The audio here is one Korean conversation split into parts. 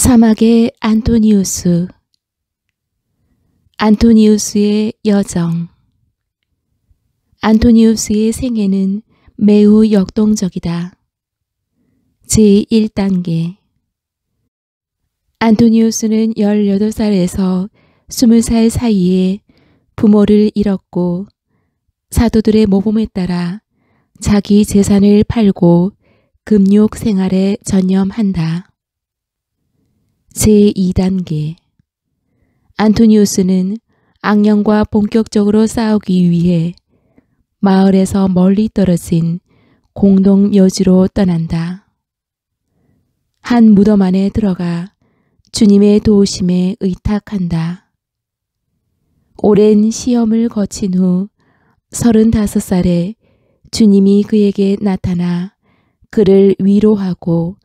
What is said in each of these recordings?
사막의 안토니우스. 안토니우스의 여정. 안토니우스의 생애는 매우 역동적이다. 제1단계. 안토니우스는 18살에서 20살 사이에 부모를 잃었고 사도들의 모범에 따라 자기 재산을 팔고 금욕 생활에 전념한다. 제2단계. 안토니우스는 악령과 본격적으로 싸우기 위해 마을에서 멀리 떨어진 공동묘지로 떠난다. 한 무덤 안에 들어가 주님의 도우심에 의탁한다. 오랜 시험을 거친 후 35살에 주님이 그에게 나타나 그를 위로하고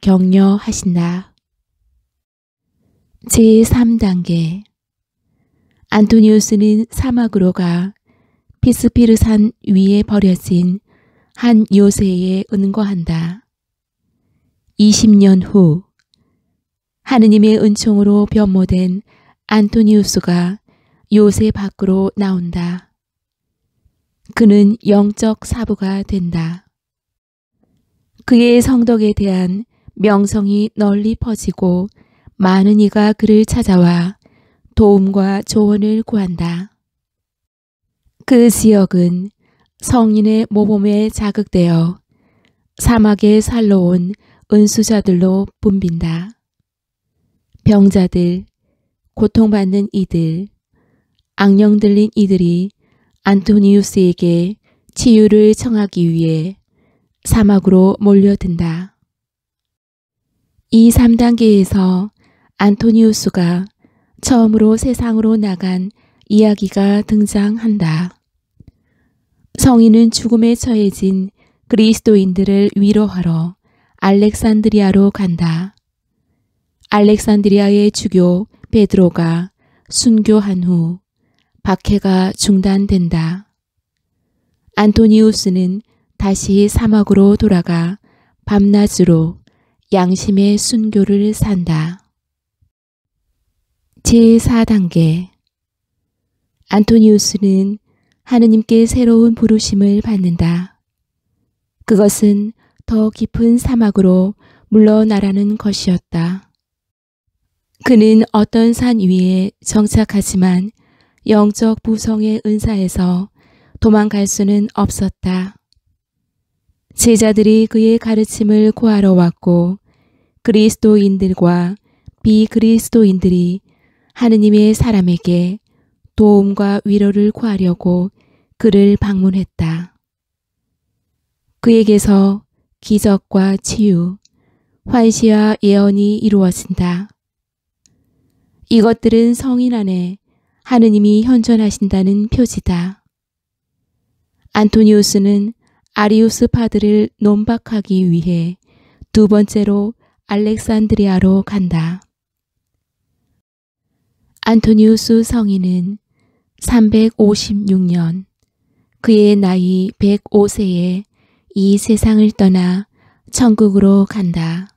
격려하신다. 제3단계. 안토니우스는 사막으로 가 피스피르산 위에 버려진 한 요새에 은거한다. 20년 후 하느님의 은총으로 변모된 안토니우스가 요새 밖으로 나온다. 그는 영적 사부가 된다. 그의 성덕에 대한 명성이 널리 퍼지고 많은 이가 그를 찾아와 도움과 조언을 구한다. 그 지역은 성인의 모범에 자극되어 사막에 살러 온 은수자들로 붐빈다. 병자들, 고통받는 이들, 악령 들린 이들이 안토니우스에게 치유를 청하기 위해 사막으로 몰려든다. 이 3단계에서 안토니우스가 처음으로 세상으로 나간 이야기가 등장한다. 성인은 죽음에 처해진 그리스도인들을 위로하러 알렉산드리아로 간다. 알렉산드리아의 주교 베드로가 순교한 후 박해가 중단된다. 안토니우스는 다시 사막으로 돌아가 밤낮으로 양심의 순교를 산다. 제4단계. 안토니우스는 하느님께 새로운 부르심을 받는다. 그것은 더 깊은 사막으로 물러나라는 것이었다. 그는 어떤 산 위에 정착하지만 영적 부성의 은사에서 도망갈 수는 없었다. 제자들이 그의 가르침을 구하러 왔고 그리스도인들과 비그리스도인들이 하느님의 사람에게 도움과 위로를 구하려고 그를 방문했다. 그에게서 기적과 치유, 환시와 예언이 이루어진다. 이것들은 성인 안에 하느님이 현존하신다는 표지다. 안토니우스는 아리우스파들을 논박하기 위해 두 번째로 알렉산드리아로 간다. 안토니우스 성인은 356년, 그의 나이 105세에 이 세상을 떠나 천국으로 간다.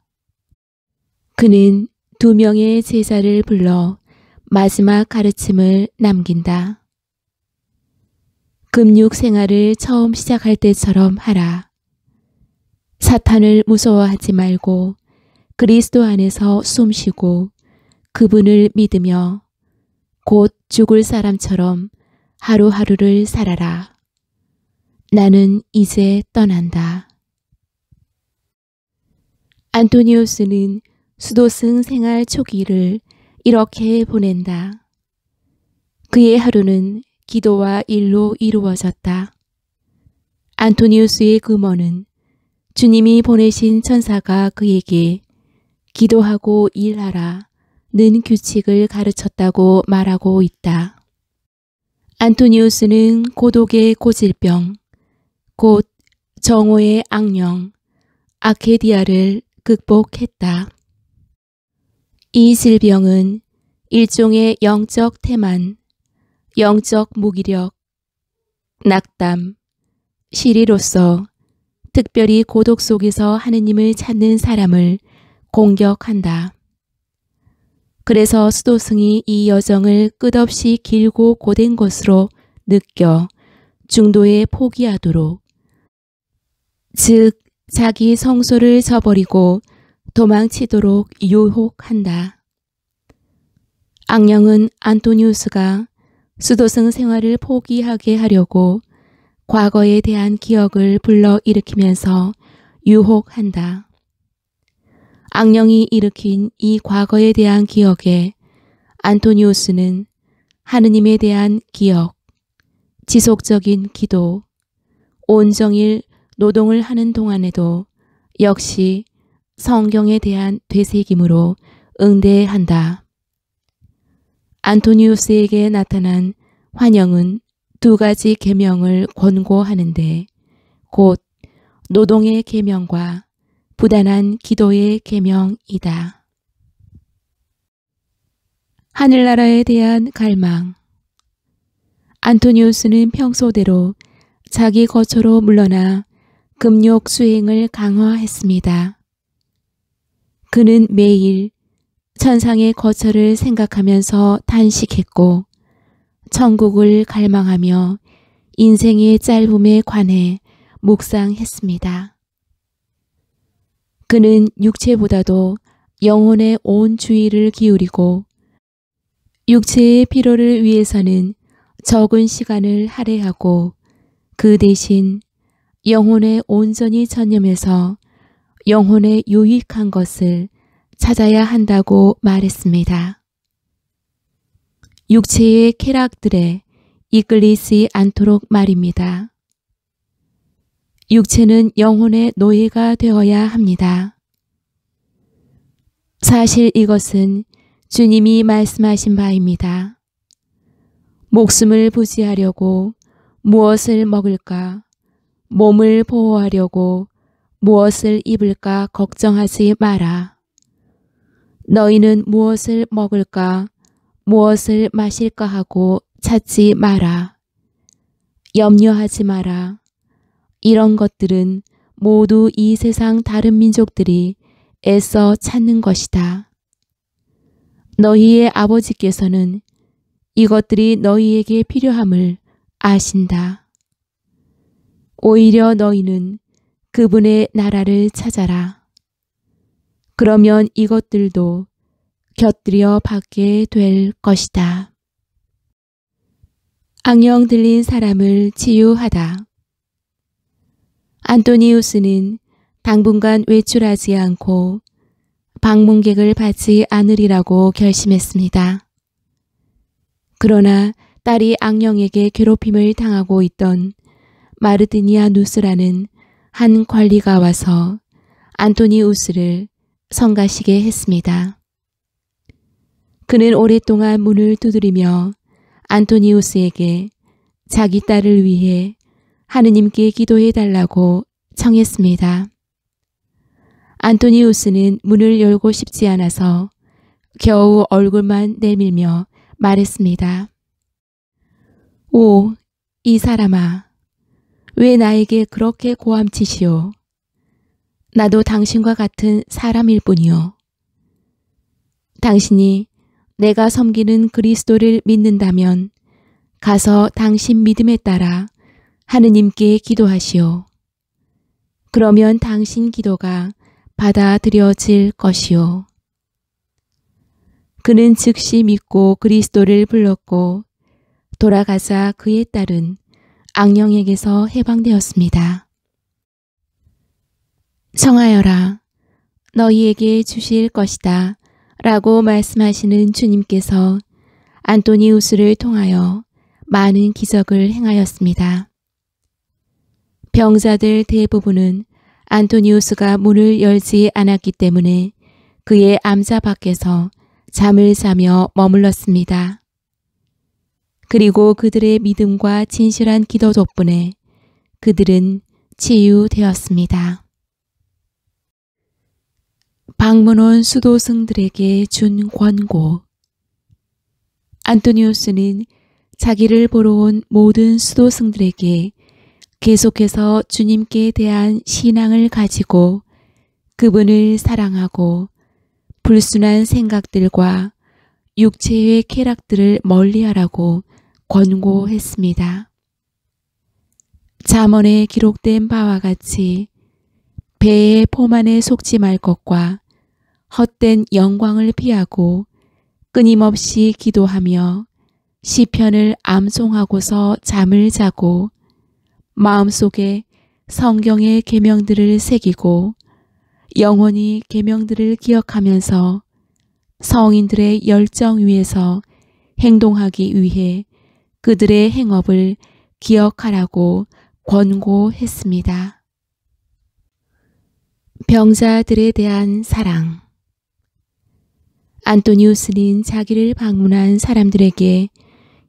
그는 2명의 제자를 불러 마지막 가르침을 남긴다. 금육 생활을 처음 시작할 때처럼 하라. 사탄을 무서워하지 말고 그리스도 안에서 숨쉬고 그분을 믿으며 곧 죽을 사람처럼 하루하루를 살아라. 나는 이제 떠난다. 안토니우스는 수도승 생활 초기를 이렇게 보낸다. 그의 하루는 기도와 일로 이루어졌다. 안토니우스의 금원은 주님이 보내신 천사가 그에게 기도하고 일하라 는 규칙을 가르쳤다고 말하고 있다. 안토니우스는 고독의 고질병, 곧 정오의 악령, 아케디아를 극복했다. 이 질병은 일종의 영적 태만, 영적 무기력, 낙담, 시리로서 특별히 고독 속에서 하느님을 찾는 사람을 공격한다. 그래서 수도승이 이 여정을 끝없이 길고 고된 것으로 느껴 중도에 포기하도록, 즉 자기 성소를 저버리고 도망치도록 유혹한다. 악령은 안토니우스가 수도승 생활을 포기하게 하려고 과거에 대한 기억을 불러일으키면서 유혹한다. 악령이 일으킨 이 과거에 대한 기억에 안토니우스는 하느님에 대한 기억, 지속적인 기도, 온종일 노동을 하는 동안에도 역시 성경에 대한 되새김으로 응대한다. 안토니우스에게 나타난 환영은 두 가지 계명을 권고하는데 곧 노동의 계명과 부단한 기도의 계명이다. 하늘나라에 대한 갈망. 안토니우스는 평소대로 자기 거처로 물러나 금욕 수행을 강화했습니다. 그는 매일 천상의 거처를 생각하면서 탄식했고 천국을 갈망하며 인생의 짧음에 관해 묵상했습니다. 그는 육체보다도 영혼에 온 주의를 기울이고 육체의 피로를 위해서는 적은 시간을 할애하고 그 대신 영혼에 온전히 전념해서 영혼에 유익한 것을 찾아야 한다고 말했습니다. 육체의 쾌락들에 이끌리지 않도록 말입니다. 육체는 영혼의 노예가 되어야 합니다. 사실 이것은 주님이 말씀하신 바입니다. 목숨을 부지하려고 무엇을 먹을까, 몸을 보호하려고 무엇을 입을까 걱정하지 마라. 너희는 무엇을 먹을까, 무엇을 마실까 하고 찾지 마라. 염려하지 마라. 이런 것들은 모두 이 세상 다른 민족들이 애써 찾는 것이다. 너희의 아버지께서는 이것들이 너희에게 필요함을 아신다. 오히려 너희는 그분의 나라를 찾아라. 그러면 이것들도 곁들여 받게 될 것이다. 악령 들린 사람을 치유하다. 안토니우스는 당분간 외출하지 않고 방문객을 받지 않으리라고 결심했습니다. 그러나 딸이 악령에게 괴롭힘을 당하고 있던 마르티니아누스라는 한 관리가 와서 안토니우스를 성가시게 했습니다. 그는 오랫동안 문을 두드리며 안토니우스에게 자기 딸을 위해 하느님께 기도해 달라고 청했습니다. 안토니우스는 문을 열고 싶지 않아서 겨우 얼굴만 내밀며 말했습니다. 오, 이 사람아, 왜 나에게 그렇게 고함치시오? 나도 당신과 같은 사람일 뿐이오. 당신이 내가 섬기는 그리스도를 믿는다면 가서 당신 믿음에 따라 하느님께 기도하시오. 그러면 당신 기도가 받아들여질 것이오. 그는 즉시 믿고 그리스도를 불렀고 돌아가자 그의 딸은 악령에게서 해방되었습니다. 청하여라, 너희에게 주실 것이다 라고 말씀하시는 주님께서 안토니우스를 통하여 많은 기적을 행하였습니다. 병자들 대부분은 안토니우스가 문을 열지 않았기 때문에 그의 암자 밖에서 잠을 자며 머물렀습니다. 그리고 그들의 믿음과 진실한 기도 덕분에 그들은 치유되었습니다. 방문 온 수도승들에게 준 권고. 안토니우스는 자기를 보러 온 모든 수도승들에게 계속해서 주님께 대한 신앙을 가지고 그분을 사랑하고 불순한 생각들과 육체의 쾌락들을 멀리하라고 권고했습니다. 잠언에 기록된 바와 같이 배의 포만에 속지 말 것과 헛된 영광을 피하고 끊임없이 기도하며 시편을 암송하고서 잠을 자고 마음속에 성경의 계명들을 새기고 영원히 계명들을 기억하면서 성인들의 열정 위에서 행동하기 위해 그들의 행업을 기억하라고 권고했습니다. 병자들에 대한 사랑. 안토니우스는 자기를 방문한 사람들에게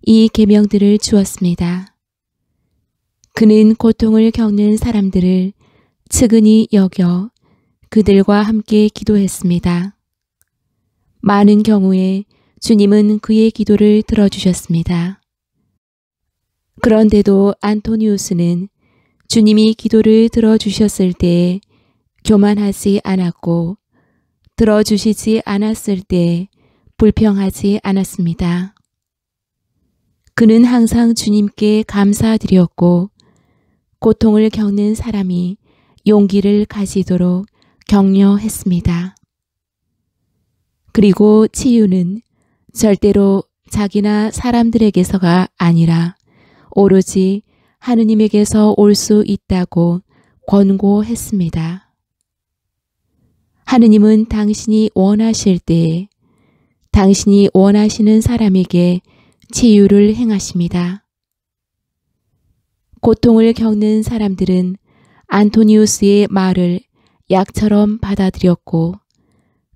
이 계명들을 주었습니다. 그는 고통을 겪는 사람들을 측은히 여겨 그들과 함께 기도했습니다. 많은 경우에 주님은 그의 기도를 들어주셨습니다. 그런데도 안토니우스는 주님이 기도를 들어주셨을 때 교만하지 않았고 들어주시지 않았을 때 불평하지 않았습니다. 그는 항상 주님께 감사드렸고 고통을 겪는 사람이 용기를 가지도록 격려했습니다. 그리고 치유는 절대로 자기나 사람들에게서가 아니라 오로지 하느님에게서 올 수 있다고 권고했습니다. 하느님은 당신이 원하실 때에 당신이 원하시는 사람에게 치유를 행하십니다. 고통을 겪는 사람들은 안토니우스의 말을 약처럼 받아들였고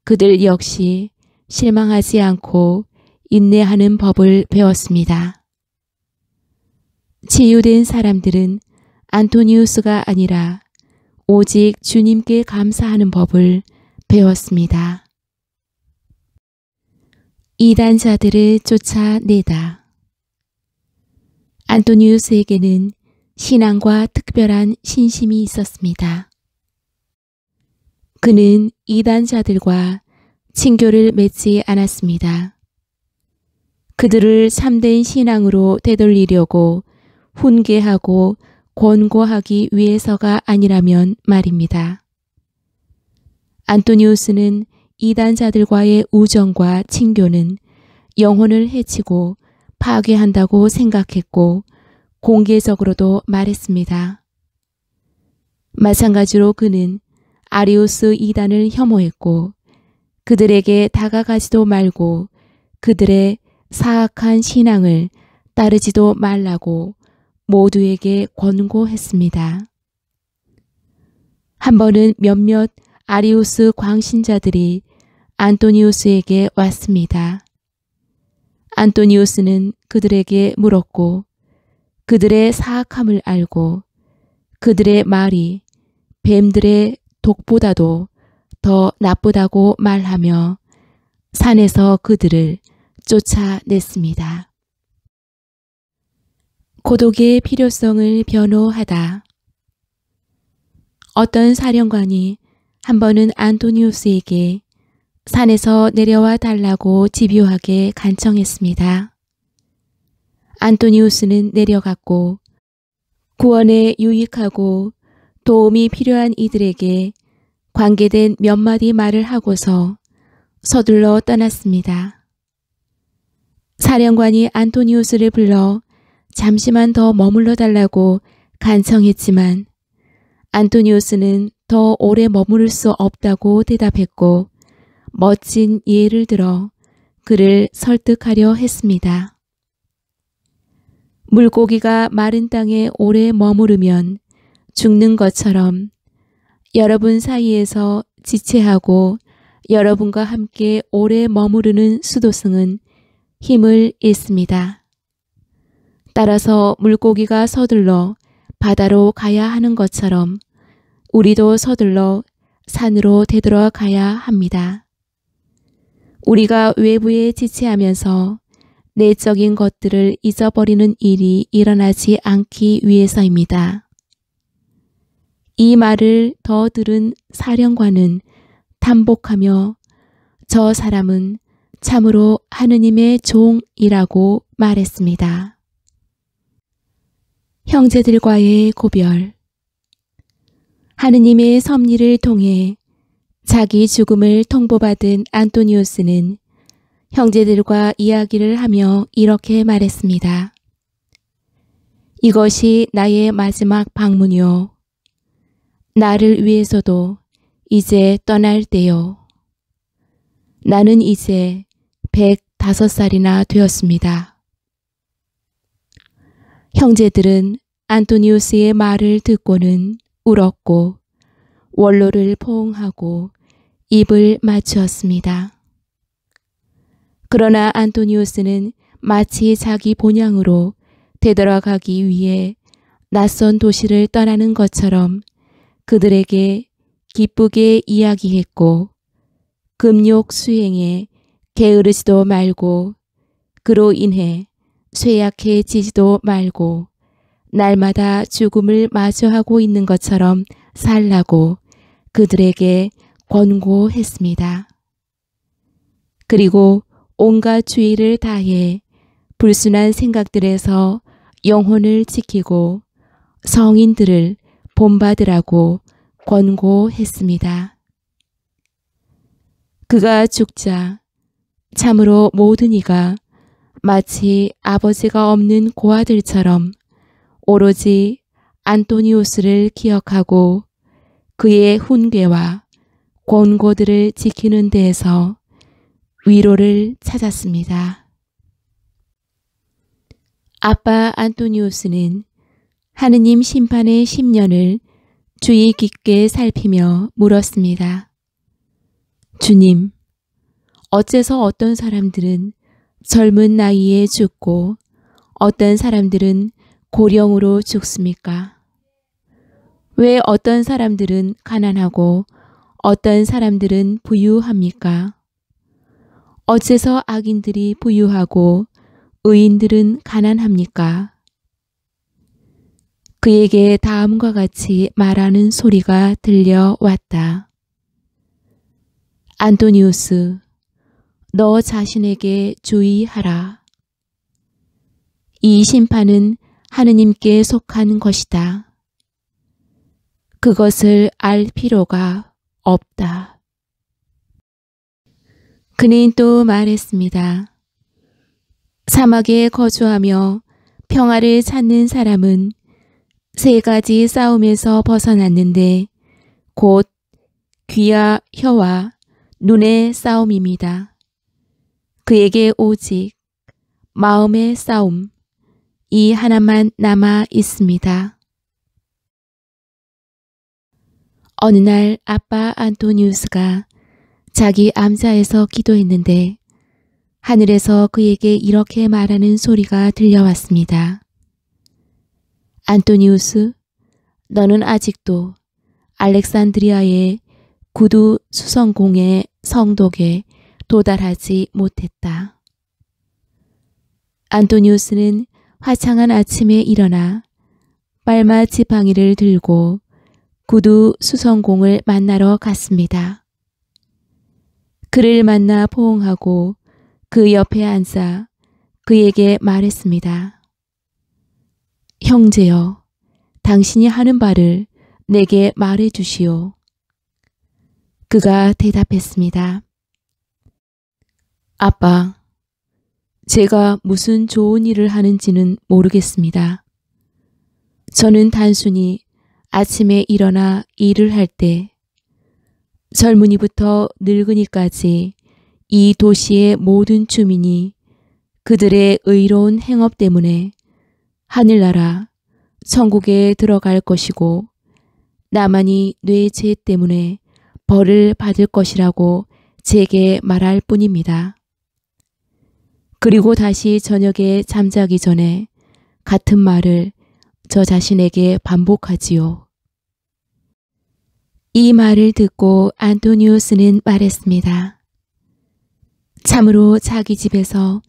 그들 역시 실망하지 않고 인내하는 법을 배웠습니다. 치유된 사람들은 안토니우스가 아니라 오직 주님께 감사하는 법을 배웠습니다. 이단자들을 쫓아내다. 안토니우스에게는 신앙과 특별한 신심이 있었습니다. 그는 이단자들과 친교를 맺지 않았습니다. 그들을 참된 신앙으로 되돌리려고 훈계하고 권고하기 위해서가 아니라면 말입니다. 안토니우스는 이단자들과의 우정과 친교는 영혼을 해치고 파괴한다고 생각했고 공개적으로도 말했습니다. 마찬가지로 그는 아리우스 이단을 혐오했고 그들에게 다가가지도 말고 그들의 사악한 신앙을 따르지도 말라고 모두에게 권고했습니다. 한 번은 몇몇 아리우스 광신자들이 안토니우스에게 왔습니다. 안토니우스는 그들에게 물었고 그들의 사악함을 알고 그들의 말이 뱀들의 독보다도 더 나쁘다고 말하며 산에서 그들을 쫓아냈습니다. 고독의 필요성을 변호하다. 어떤 사령관이 한 번은 안토니우스에게 산에서 내려와 달라고 집요하게 간청했습니다. 안토니우스는 내려갔고 구원에 유익하고 도움이 필요한 이들에게 관계된 몇 마디 말을 하고서 서둘러 떠났습니다. 사령관이 안토니우스를 불러 잠시만 더 머물러 달라고 간청했지만 안토니우스는 더 오래 머무를 수 없다고 대답했고 멋진 예를 들어 그를 설득하려 했습니다. 물고기가 마른 땅에 오래 머무르면 죽는 것처럼 여러분 사이에서 지체하고 여러분과 함께 오래 머무르는 수도승은 힘을 잃습니다. 따라서 물고기가 서둘러 바다로 가야 하는 것처럼 우리도 서둘러 산으로 되돌아가야 합니다. 우리가 외부에 지체하면서 내적인 것들을 잊어버리는 일이 일어나지 않기 위해서입니다. 이 말을 더 들은 사령관은 탐복하며 저 사람은 참으로 하느님의 종이라고 말했습니다. 형제들과의 고별. 하느님의 섭리를 통해 자기 죽음을 통보받은 안토니우스는 형제들과 이야기를 하며 이렇게 말했습니다. 이것이 나의 마지막 방문이요. 나를 위해서도 이제 떠날 때요. 나는 이제 105살이나 되었습니다. 형제들은 안토니우스의 말을 듣고는 울었고 원로를 포옹하고 입을 맞추었습니다. 그러나 안토니우스는 마치 자기 본향으로 되돌아가기 위해 낯선 도시를 떠나는 것처럼 그들에게 기쁘게 이야기했고 금욕 수행에 게으르지도 말고 그로 인해 쇠약해지지도 말고 날마다 죽음을 마주하고 있는 것처럼 살라고 그들에게 권고했습니다. 그리고 온갖 주의를 다해 불순한 생각들에서 영혼을 지키고 성인들을 본받으라고 권고했습니다. 그가 죽자 참으로 모든 이가 마치 아버지가 없는 고아들처럼 오로지 안토니우스를 기억하고 그의 훈계와 권고들을 지키는 데에서 위로를 찾았습니다. 아빠 안토니우스는 하느님 심판의 10년을 주의 깊게 살피며 물었습니다. 주님, 어째서 어떤 사람들은 젊은 나이에 죽고 어떤 사람들은 고령으로 죽습니까? 왜 어떤 사람들은 가난하고 어떤 사람들은 부유합니까? 어째서 악인들이 부유하고 의인들은 가난합니까? 그에게 다음과 같이 말하는 소리가 들려왔다. 안토니우스, 너 자신에게 주의하라. 이 심판은 하느님께 속한 것이다. 그것을 알 필요가 없다. 그는 또 말했습니다. 사막에 거주하며 평화를 찾는 사람은 세 가지 싸움에서 벗어났는데 곧 귀와 혀와 눈의 싸움입니다. 그에게 오직 마음의 싸움, 이 하나만 남아 있습니다. 어느 날 아빠 안토니우스가 자기 암자에서 기도했는데 하늘에서 그에게 이렇게 말하는 소리가 들려왔습니다. 안토니우스, 너는 아직도 알렉산드리아의 구두 수성공의 성독에 도달하지 못했다. 안토니우스는 화창한 아침에 일어나 빨마 지팡이를 들고 구두 수성공을 만나러 갔습니다. 그를 만나 포옹하고 그 옆에 앉아 그에게 말했습니다. 형제여, 당신이 하는 바를 내게 말해 주시오. 그가 대답했습니다. 아빠, 제가 무슨 좋은 일을 하는지는 모르겠습니다. 저는 단순히 아침에 일어나 일을 할 때 젊은이부터 늙은이까지 이 도시의 모든 주민이 그들의 의로운 행업 때문에 하늘나라 천국에 들어갈 것이고 나만이 뇌 죄 때문에 벌을 받을 것이라고 제게 말할 뿐입니다. 그리고 다시 저녁에 잠자기 전에 같은 말을 저 자신에게 반복하지요. 이 말을 듣고 안토니우스는 말했습니다. 참으로 자기 집에서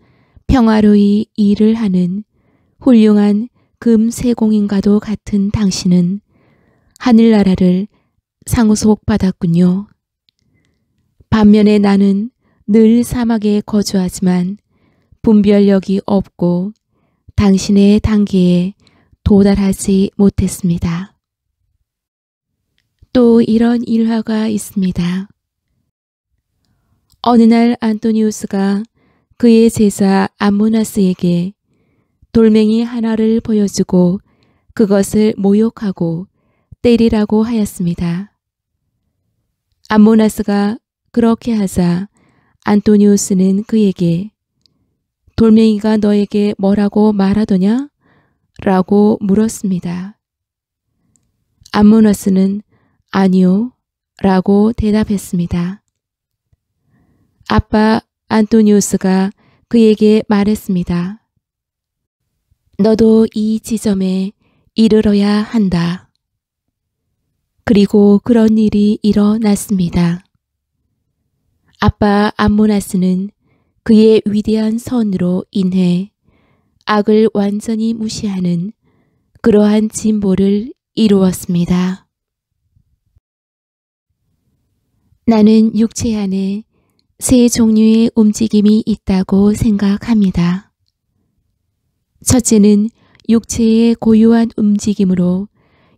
평화로이 일을 하는 훌륭한 금세공인과도 같은 당신은 하늘나라를 상속받았군요. 반면에 나는 늘 사막에 거주하지만 분별력이 없고 당신의 단계에 도달하지 못했습니다. 또 이런 일화가 있습니다. 어느 날 안토니우스가 그의 제자 암모나스에게 돌멩이 하나를 보여주고 그것을 모욕하고 때리라고 하였습니다. 암모나스가 그렇게 하자 안토니우스는 그에게 돌멩이가 너에게 뭐라고 말하더냐? 라고 물었습니다. 암모나스는 아니요 라고 대답했습니다. 아빠 안토니우스가 그에게 말했습니다. 너도 이 지점에 이르러야 한다. 그리고 그런 일이 일어났습니다. 아빠 암모나스는 그의 위대한 선으로 인해 악을 완전히 무시하는 그러한 진보를 이루었습니다. 나는 육체 안에 세 종류의 움직임이 있다고 생각합니다. 첫째는 육체의 고유한 움직임으로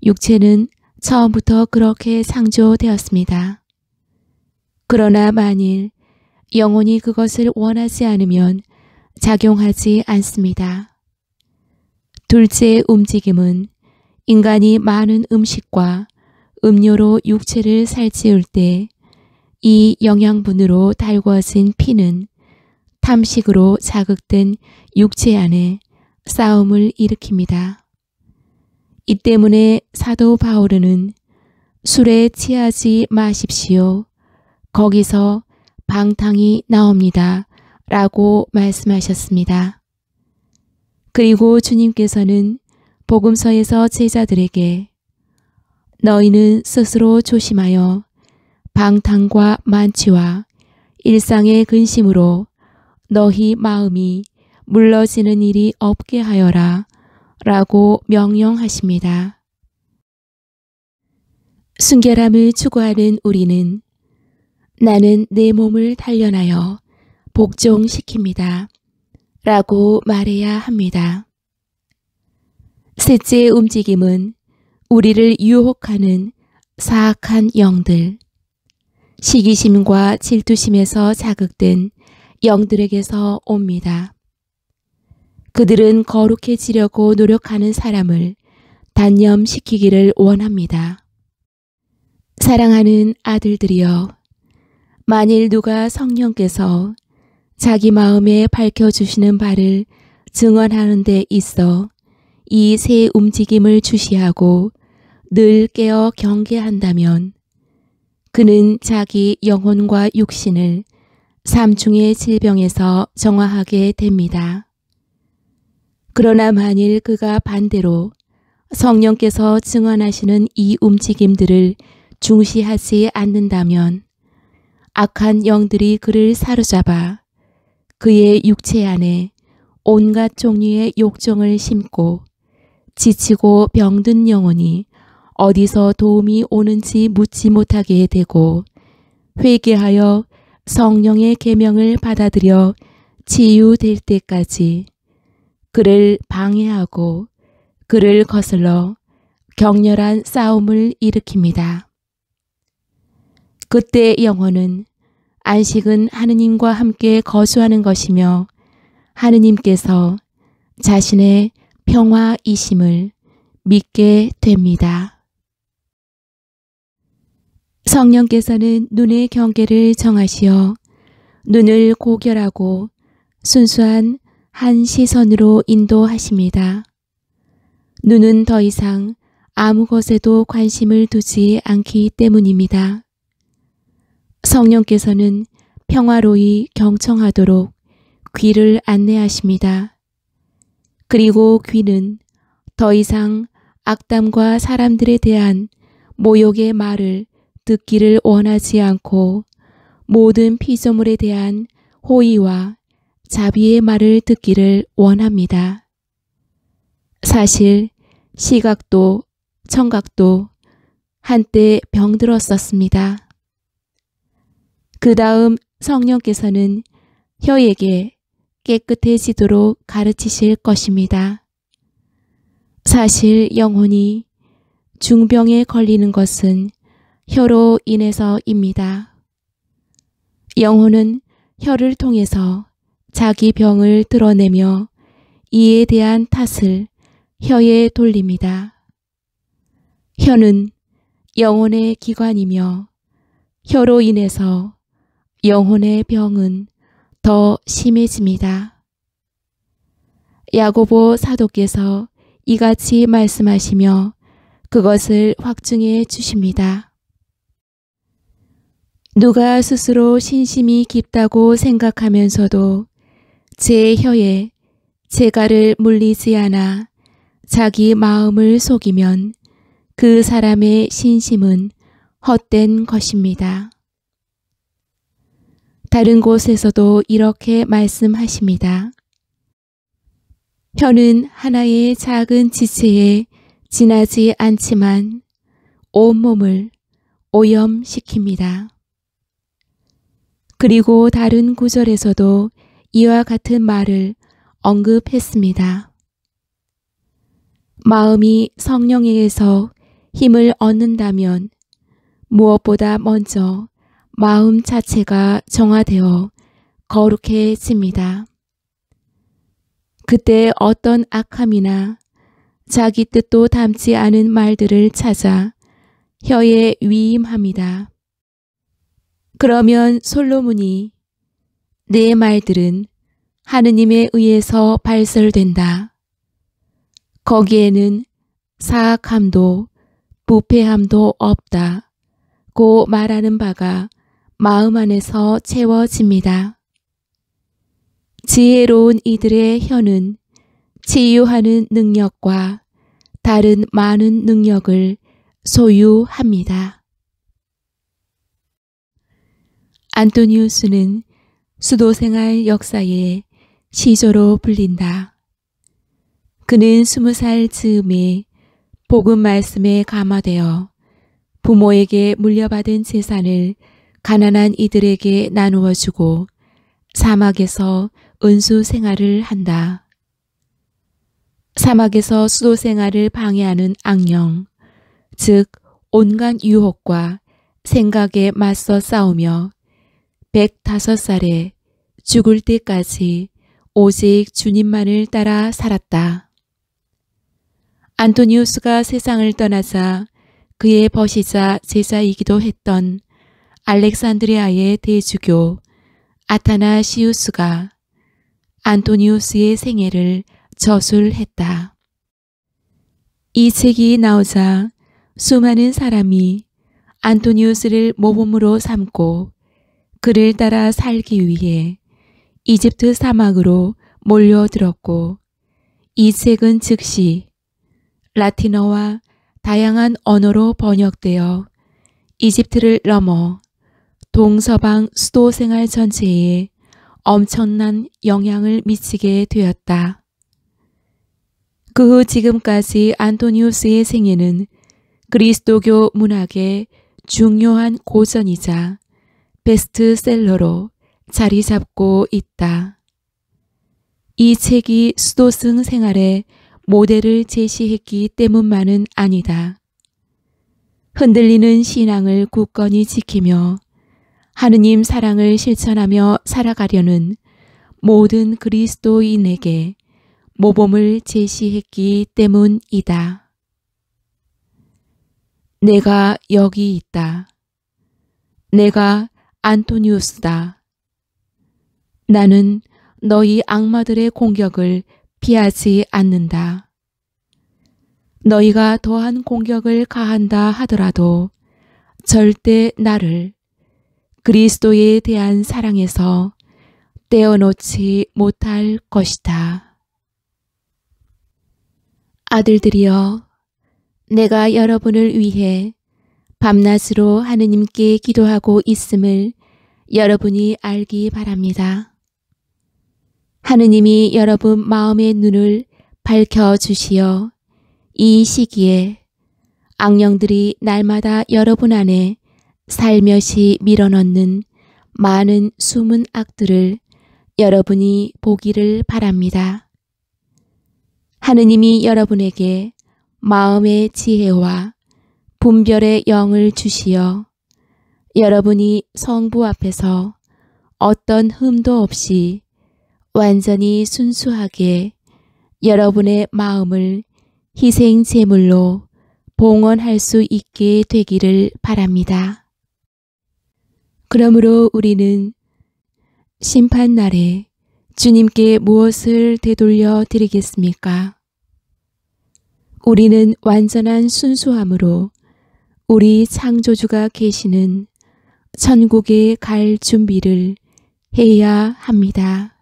육체는 처음부터 그렇게 창조되었습니다. 그러나 만일 영혼이 그것을 원하지 않으면 작용하지 않습니다. 둘째 움직임은 인간이 많은 음식과 음료로 육체를 살찌울 때 이 영양분으로 달궈진 피는 탐식으로 자극된 육체 안에 싸움을 일으킵니다. 이 때문에 사도 바울은 술에 취하지 마십시오. 거기서 방탕이 나옵니다. 라고 말씀하셨습니다. 그리고 주님께서는 복음서에서 제자들에게 너희는 스스로 조심하여 방탕과 만취와 일상의 근심으로 너희 마음이 물러지는 일이 없게 하여라 라고 명령하십니다. 순결함을 추구하는 우리는 나는 내 몸을 단련하여 복종시킵니다 라고 말해야 합니다. 셋째 움직임은 우리를 유혹하는 사악한 영들, 시기심과 질투심에서 자극된 영들에게서 옵니다. 그들은 거룩해지려고 노력하는 사람을 단념시키기를 원합니다. 사랑하는 아들들이여, 만일 누가 성령께서 자기 마음에 밝혀주시는 바를 증언하는 데 있어 이 세 움직임을 주시하고 늘 깨어 경계한다면 그는 자기 영혼과 육신을 삼중의 질병에서 정화하게 됩니다. 그러나 만일 그가 반대로 성령께서 증언하시는 이 움직임들을 중시하지 않는다면 악한 영들이 그를 사로잡아 그의 육체 안에 온갖 종류의 욕정을 심고 지치고 병든 영혼이 어디서 도움이 오는지 묻지 못하게 되고 회개하여 성령의 계명을 받아들여 치유될 때까지 그를 방해하고 그를 거슬러 격렬한 싸움을 일으킵니다. 그때 영혼은 안식은 하느님과 함께 거주하는 것이며 하느님께서 자신의 평화이심을 믿게 됩니다. 성령께서는 눈의 경계를 정하시어 눈을 고결하고 순수한 한 시선으로 인도하십니다. 눈은 더 이상 아무 것에도 관심을 두지 않기 때문입니다. 성령께서는 평화로이 경청하도록 귀를 안내하십니다. 그리고 귀는 더 이상 악담과 사람들에 대한 모욕의 말을 듣기를 원하지 않고 모든 피조물에 대한 호의와 자비의 말을 듣기를 원합니다. 사실 시각도 청각도 한때 병들었었습니다. 그 다음 성령께서는 혀에게 깨끗해지도록 가르치실 것입니다. 사실 영혼이 중병에 걸리는 것은 혀로 인해서입니다. 영혼은 혀를 통해서 자기 병을 드러내며 이에 대한 탓을 혀에 돌립니다. 혀는 영혼의 기관이며 혀로 인해서 영혼의 병은 더 심해집니다. 야고보 사도께서 이같이 말씀하시며 그것을 확증해 주십니다. 누가 스스로 신심이 깊다고 생각하면서도 제 혀에 재갈을 물리지 않아 자기 마음을 속이면 그 사람의 신심은 헛된 것입니다. 다른 곳에서도 이렇게 말씀하십니다. 혀는 하나의 작은 지체에 지나지 않지만 온몸을 오염시킵니다. 그리고 다른 구절에서도 이와 같은 말을 언급했습니다. 마음이 성령에게서 힘을 얻는다면 무엇보다 먼저 마음 자체가 정화되어 거룩해집니다. 그때 어떤 악함이나 자기 뜻도 담지 않은 말들을 찾아 혀에 위임합니다. 그러면 솔로몬이 내 말들은 하느님에 의해서 발설된다. 거기에는 사악함도 부패함도 없다. 고 말하는 바가 마음 안에서 채워집니다. 지혜로운 이들의 혀는 치유하는 능력과 다른 많은 능력을 소유합니다. 안토니우스는 수도생활 역사의 시조로 불린다. 그는 20살 즈음에 복음 말씀에 감화되어 부모에게 물려받은 재산을 가난한 이들에게 나누어 주고 사막에서 은수 생활을 한다. 사막에서 수도 생활을 방해하는 악령, 즉 온갖 유혹과 생각에 맞서 싸우며 105살에 죽을 때까지 오직 주님만을 따라 살았다. 안토니우스가 세상을 떠나자 그의 벗이자 제자이기도 했던 알렉산드리아의 대주교 아타나시우스가 안토니우스의 생애를 저술했다. 이 책이 나오자 수많은 사람이 안토니우스를 모범으로 삼고 그를 따라 살기 위해 이집트 사막으로 몰려들었고 이 책은 즉시 라틴어와 다양한 언어로 번역되어 이집트를 넘어 동서방 수도 생활 전체에 엄청난 영향을 미치게 되었다. 그 후 지금까지 안토니우스의 생애는 그리스도교 문학의 중요한 고전이자 베스트셀러로 자리 잡고 있다. 이 책이 수도승 생활의 모델을 제시했기 때문만은 아니다. 흔들리는 신앙을 굳건히 지키며 하느님 사랑을 실천하며 살아가려는 모든 그리스도인에게 모범을 제시했기 때문이다. 내가 여기 있다. 내가 안토니우스다. 나는 너희 악마들의 공격을 피하지 않는다. 너희가 더한 공격을 가한다 하더라도 절대 나를 그리스도에 대한 사랑에서 떼어놓지 못할 것이다. 아들들이여, 내가 여러분을 위해 밤낮으로 하느님께 기도하고 있음을 여러분이 알기 바랍니다. 하느님이 여러분 마음의 눈을 밝혀주시어 이 시기에 악령들이 날마다 여러분 안에 살며시 밀어넣는 많은 숨은 악들을 여러분이 보기를 바랍니다. 하느님이 여러분에게 마음의 지혜와 분별의 영을 주시어 여러분이 성부 앞에서 어떤 흠도 없이 완전히 순수하게 여러분의 마음을 희생 제물로 봉헌할 수 있게 되기를 바랍니다. 그러므로 우리는 심판날에 주님께 무엇을 되돌려 드리겠습니까? 우리는 완전한 순수함으로 우리 창조주가 계시는 천국에 갈 준비를 해야 합니다.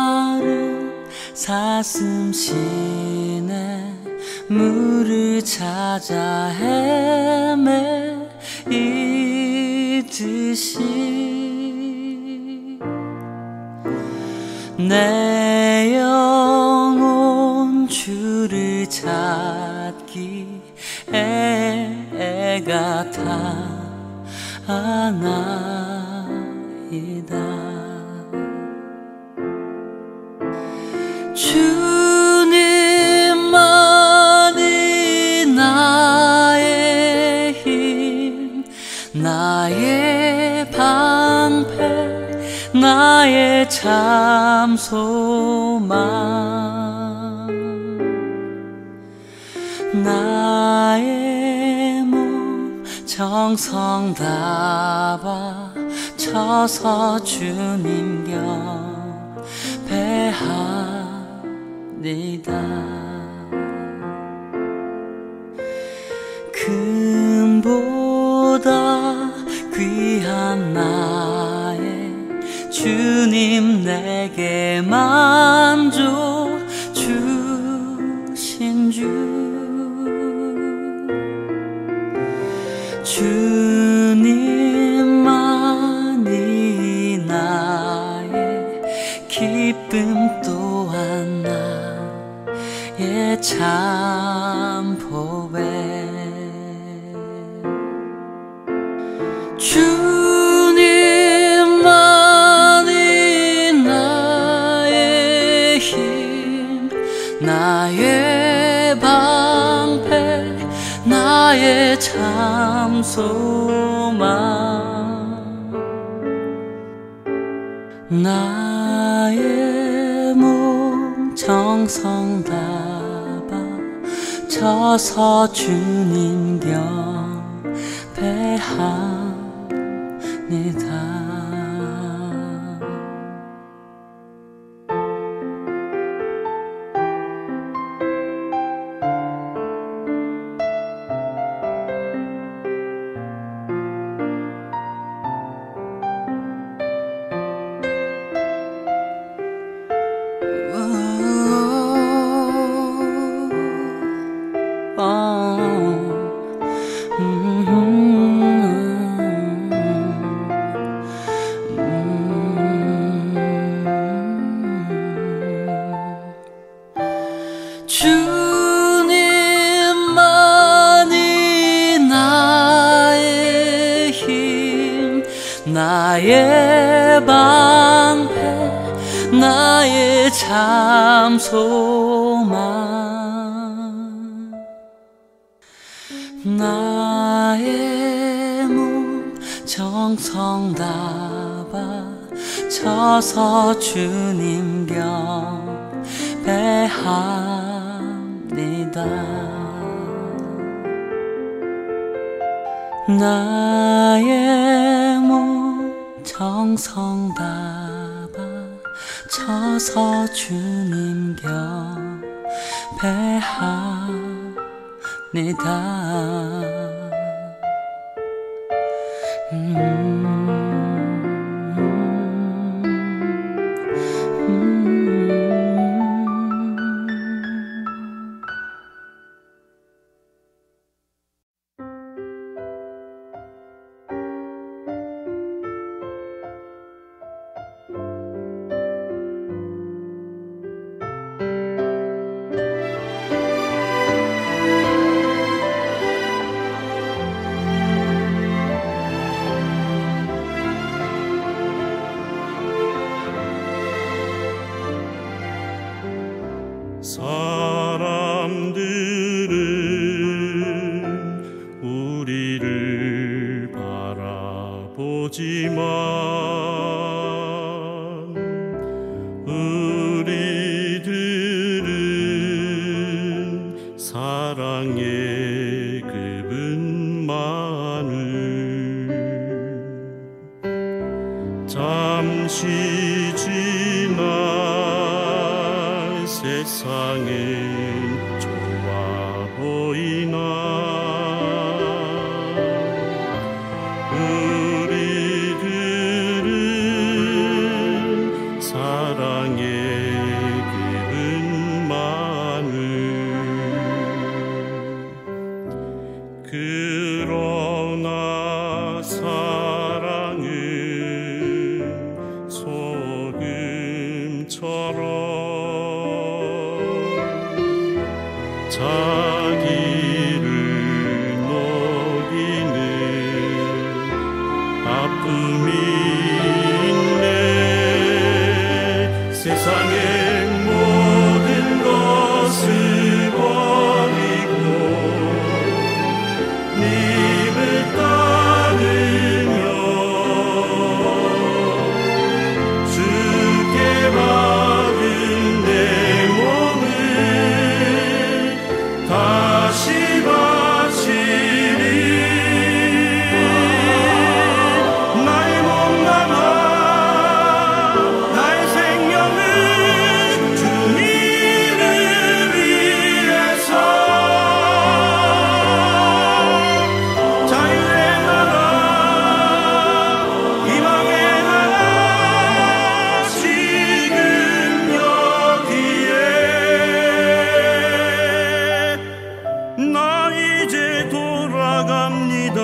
목마른 사슴 시내 물을 찾아 헤매이듯이 내 영혼 주를 찾기 애가 타나이다. 주님만이 나의 힘, 나의 방패, 나의 참 소망, 나의 몸 정성 다 바쳐서 주님 경배하 금보다 귀한 나의 주님 내게 만족 주신 주 주님만이 나의 기쁨 또한 나의 참 보배 주님만이 나의 힘 나의 방패 나의 참 소망 나의 몸 정성 다 바쳐서 주님 경배합니다. 주님만이 나의 힘 나의 방패 나의 참 소망 나의 몸 정성 다 바쳐서 주님 경배합니다. 나의 몸 정성 다 바쳐서 주님 경배합니다. 사람들은 우리를 바라보지만 우리들은 사랑의 그분만을 잠시 지나 세상은 좋아 보이나 우리들은 사랑의 그분만을 그러나 사랑은 소금처럼 자기를 녹이는 아픔이 있네. 세상의 모든 것을 버리고 님을 따르며 주께 받은 내 몸을 다시 바치리. 나의 몸 남아 나의 생명은 주님을 위해서 자유의 나라 희망의 나라 지금 여기에 나 이제 돌아갑니다.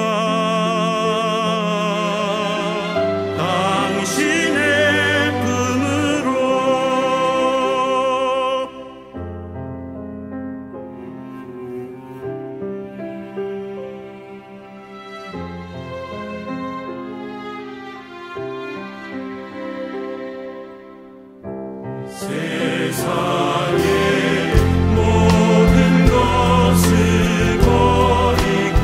당신의 품으로. 세상의 모든 것을 버리고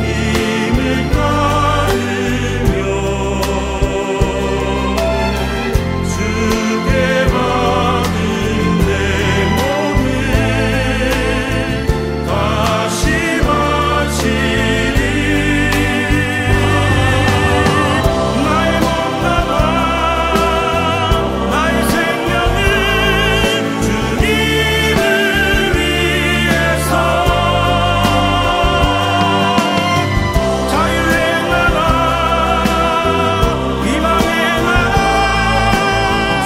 님을 따르며 주께 받은 내 몸을 다시 바치리. 나의 몸 남아 나의 생명은 주님을 위해서 자유의 나라 희망의 나라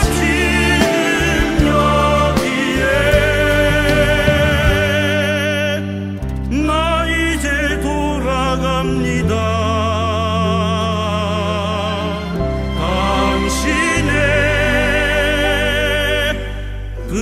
지금 여기에 나 이제 돌아갑니다. 당신의 그